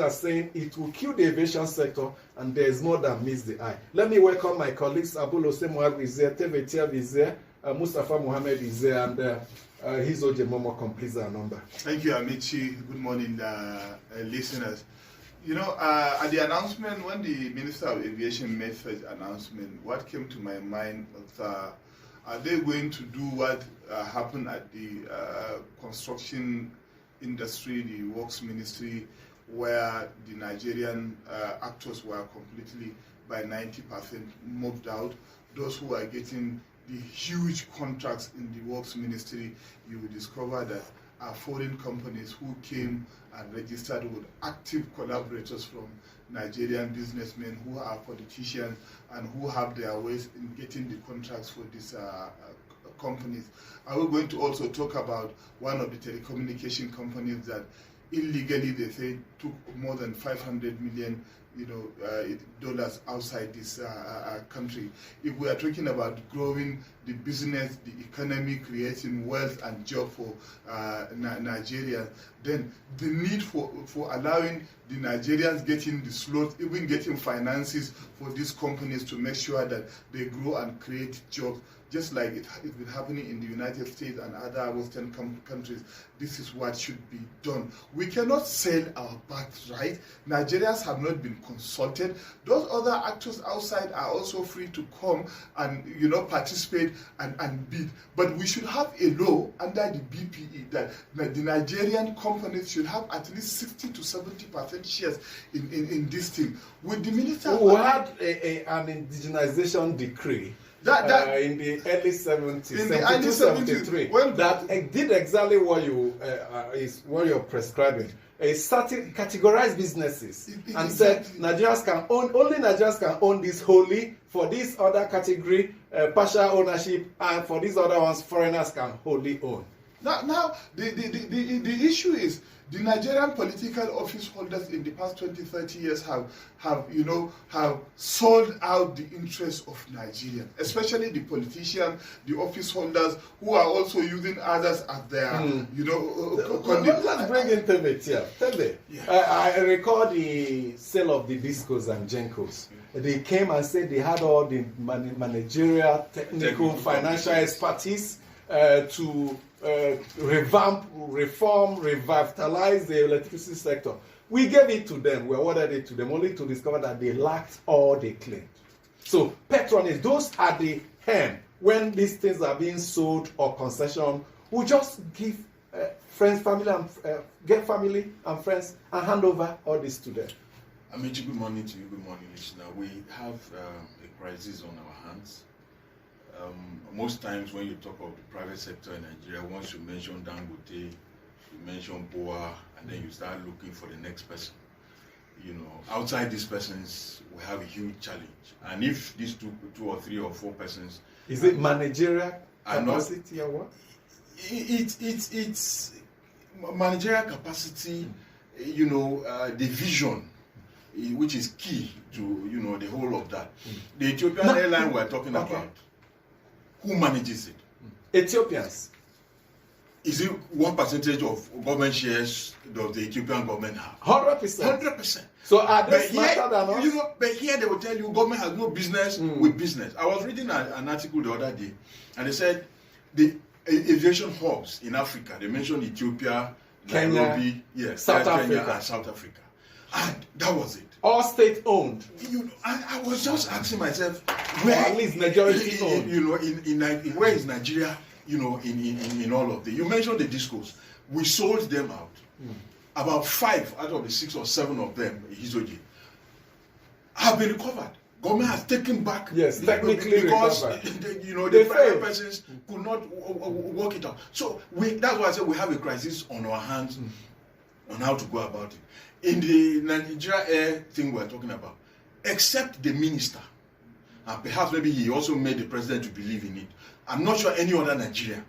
are saying it will kill the aviation sector, and there is more than meets the eye. Let me welcome my colleagues. Abul Hossein Moab is there, Teve Tiab is there, Mustafa Mohammed is there, and Hizoje Momo completes our number. Thank you, Amici. Good morning, listeners. You know, at the announcement, when the Minister of Aviation made such announcement, what came to my mind was, are they going to do what happened at the construction industry, the works ministry, where the Nigerian actors were completely, by 90%, moved out? Those who are getting the huge contracts in the works ministry, you will discover that are foreign companies who came and registered with active collaborators from Nigerian businessmen who are politicians and who have their ways in getting the contracts for these companies. Are we going to also talk about one of the telecommunication companies that illegally, they say, took more than 500 million dollars outside this country? If we are talking about growing the business, the economy, creating wealth and job for Nigeria, then the need for allowing the Nigerians getting the slots, even getting finances for these companies to make sure that they grow and create jobs, just like it's been happening in the United States and other Western countries. This is what should be done. We cannot sell our birthright. Nigerians have not been consulted. Those other actors outside are also free to come and participate and bid. But we should have a law under the BPE that the Nigerian companies should have at least 60 to 70% shares in this thing. With the minister, we had an indigenization decree in the early 70s, in the early 73, that did exactly what you're prescribing. A certain categorized businesses and said Nigerians can own, only Nigerians can own this wholly. For this other category, partial ownership, and for these other ones, foreigners can wholly own. Now the issue is, the Nigerian political office holders in the past 20-30 years have sold out the interests of Nigeria, especially the politicians, the office holders who are also using others as their, Let's bring in Tebe here. Tebe, I recall the sale of the Discos and Gencos. They came and said they had all the managerial, technical, financial expertise to revamp, reform, revitalize the electricity sector. We gave it to them, we awarded it to them, only to discover that they lacked all they claimed. So Petronas, those are the hem. When these things are being sold or concession, we just give friends, family, and get family and friends and hand over all this to them. Amici, good morning to you, good morning, listener. We have a crisis on our hands. Most times when you talk of the private sector in Nigeria, once you mention Dangote, you mention BOA, and then you start looking for the next person. Outside these persons, we have a huge challenge. And if these two or three or four persons... Is it managerial capacity or what? It's managerial capacity, the vision, which is key to, the whole of that. The Ethiopian airline we're talking about, who manages it? Ethiopians. Is it what percentage of government shares does the Ethiopian government have? 100%. 100%. So are they smarter than us? But here they will tell you government has no business with business. I was reading an article the other day, and they said the aviation hubs in Africa, they mentioned Ethiopia, Kenya, Nairobi, South Africa. Kenya and South Africa. And that was it. All state owned. I was just asking myself, where at least majority owned. In where is Nigeria? In all of this. You mentioned the discos. We sold them out. About 5 out of the 6 or 7 of them, Hizoji, have been recovered. Government has taken back. Yes, technically because recovered. The private persons could not work it out. So that's why I said we have a crisis on our hands on how to go about it. In the Nigeria Air thing we're talking about, except the minister, and perhaps maybe he also made the president to believe in it. I'm not sure any other Nigerian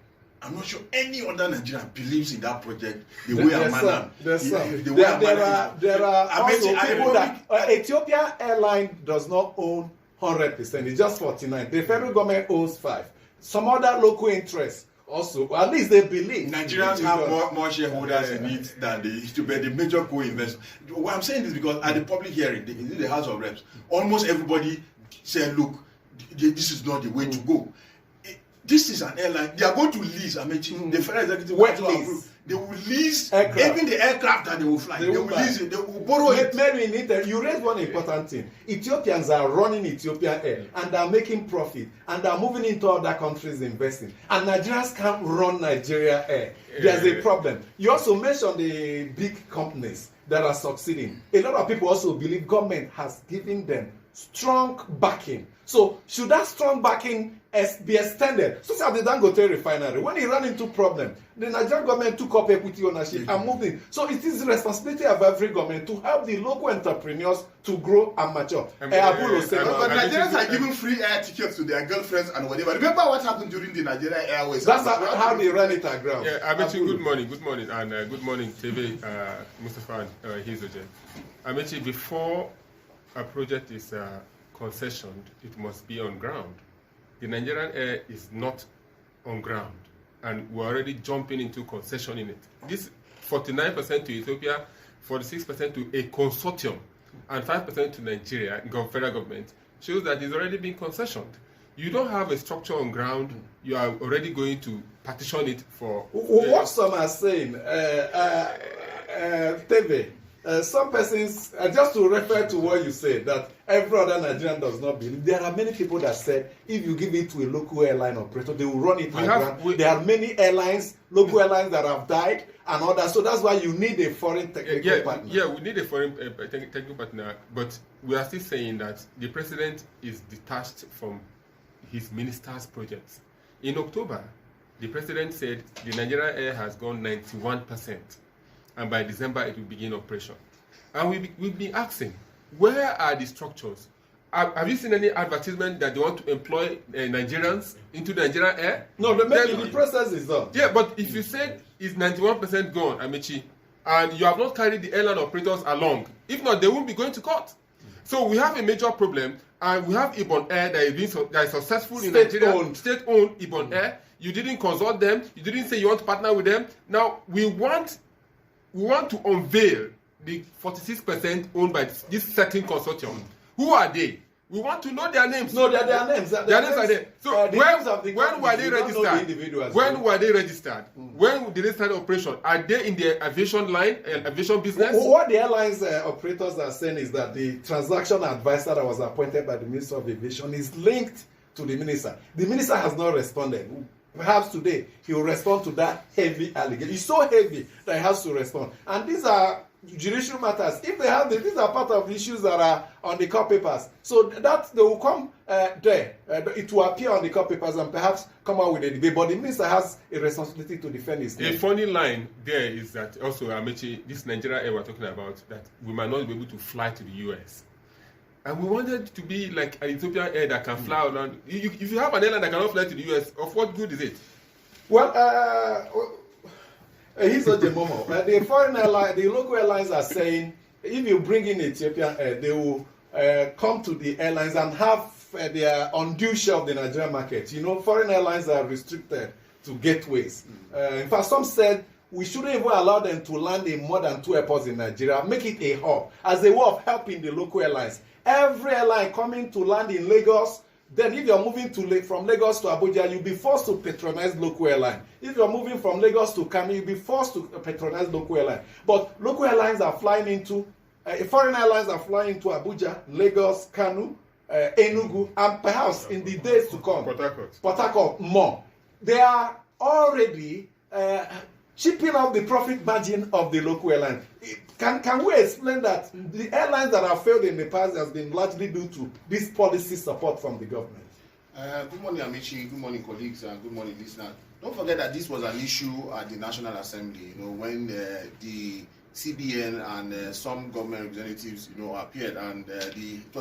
believes in that project the way Amman. There are also people that Ethiopian Airline does not own 100%. It's just 49%. The federal government owns 5%. Some other local interests also, at least they believe. Nigerians have more shareholders in it than they used to be the major co-investors. What I'm saying is because at the public hearing, in the House of Reps, almost everybody said, look, this is not the way to go. This is an airline. They are going to lease. The federal executive lease. They will lease aircraft. Even the aircraft that they will fly. They will lease it. They will borrow it. Mary, you raised one important thing. Ethiopians are running Ethiopian Air and are making profit and are moving into other countries investing. And Nigerians can't run Nigeria Air. There's a problem. You also mentioned the big companies that are succeeding. A lot of people also believe government has given them strong backing. So should that strong backing be extended? So at the Dangote refinery, when he ran into problem, the Nigerian government took up equity ownership and moved in. So it is the responsibility of every government to help the local entrepreneurs to grow and mature. But Nigerians are giving free air tickets to their girlfriends and whatever. Remember what happened during the Nigeria Airways? That's how they ran it at ground. Yeah, Amechi, good morning, and good morning, TV, Mustafa and Hizoje. Amechi, before a project is concessioned, it must be on ground. The Nigerian Air is not on ground, and we're already jumping into concession in it. This 49% to Ethiopia, 46% to a consortium, and 5% to Nigeria, federal government, shows that it's already been concessioned. You don't have a structure on ground, you are already going to partition it for... What some are saying, Teve, some persons, just to refer to what you said, that every other Nigerian does not believe. There are many people that said if you give it to a local airline operator, they will run it aground. There are many airlines, local airlines that have died and others. So that's why you need a foreign technical partner. Yeah, we need a foreign technical partner, but we are still saying that the president is detached from his minister's projects. In October, the president said the Nigeria Air has gone 91%. And by December it will begin operation. And we've been asking, where are the structures? Have you seen any advertisement that they want to employ Nigerians into Nigeria Air? No, the process is done. Yeah, but if you said it's 91% gone, Amechi, and you have not carried the airline operators along, if not, they won't be going to court. So we have a major problem, and we have Ibon Air that is successful in Nigeria, state-owned Ibon Air. You didn't consult them. You didn't say you want to partner with them. Now we want to unveil the 46% owned by this certain consortium. Who are they? We want to know their names. No, their names. Their names are there. So when were they registered? When were they registered? When did they start operation? Are they in the aviation line, aviation business? What the airlines operators are saying is that the transaction advisor that was appointed by the Minister of Aviation is linked to the minister. The minister has not responded. Perhaps today he will respond to that heavy allegation. It's so heavy that he has to respond. And these are judicial matters. If they have these are part of the issues that are on the court papers. So that they will come there. It will appear on the court papers and perhaps come out with a debate. But the minister has a responsibility to defend his name. A funny line there is that also Amechi, this Nigeria Air we're talking about, that we might not be able to fly to the US. And we wanted to be like an Ethiopian air that can fly around. If you have an airline that cannot fly to the US, of what good is it? Well, here's what the moment. The foreign airline, the local airlines are saying if you bring in Ethiopian air, they will come to the airlines and have their undue share of the Nigerian market. You know, foreign airlines are restricted to gateways. In fact, some said we shouldn't even allow them to land in more than 2 airports in Nigeria. Make it a hub as a way of helping the local airlines. Every airline coming to land in Lagos, then if you're moving from Lagos to Abuja, you'll be forced to patronize local airline. If you're moving from Lagos to Kano, you'll be forced to patronize local airline. But local airlines are flying into, foreign airlines are flying into Abuja, Lagos, Kano, Enugu, and perhaps in the days to come, Port Harcourt more. They are already chipping up the profit margin of the local airline. Can we explain that the airlines that have failed in the past has been largely due to this policy support from the government? Good morning, Amici. Good morning, colleagues, and good morning, listeners. Don't forget that this was an issue at the National Assembly. You know, when the CBN and some government representatives, you know, appeared, and I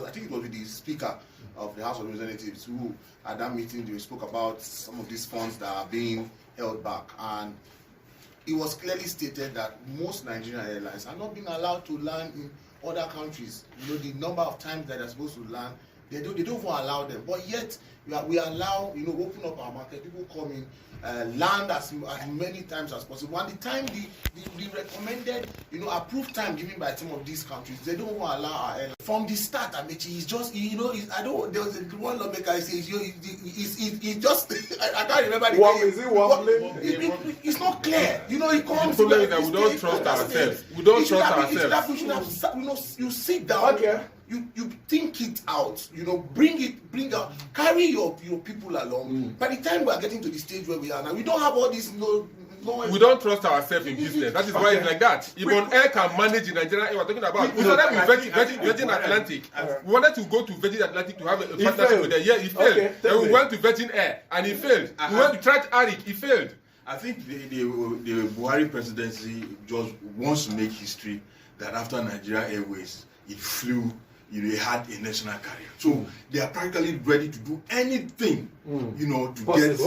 think it was with the Speaker of the House of Representatives who, at that meeting, they spoke about some of these funds that are being held back. And it was clearly stated that most Nigerian airlines are not being allowed to land in other countries. You know, the number of times that they're supposed to land They don't even allow them. But yet we allow, open up our market. People come in, land as many times as possible. And the time the recommended, approved time given by some of these countries, they don't even allow our airline. From the start, Amechi, it's just, I don't. There was one lawmaker. He says, it's just. I can't remember the name. Is it wobbling? It's not clear. It comes. The problem is that we don't trust ourselves. We don't trust ourselves. We should have, you sit down. Okay. You think it out, bring out, carry your people along. By the time we are getting to the stage where we are now, we don't have all this noise. We don't trust ourselves in business. That is why it's like that. Ibon Air can manage the Nigerian air we're talking about. We started with Virgin Atlantic. We wanted to go to Virgin Atlantic to have a partnership with them. Yeah, it failed. Okay, then we went to Virgin Air and it failed. We went to Trans Arik, it failed. I think the Buhari presidency just wants to make history that after Nigeria Airways, it flew. It had a national carrier. So they are practically ready to do anything, to get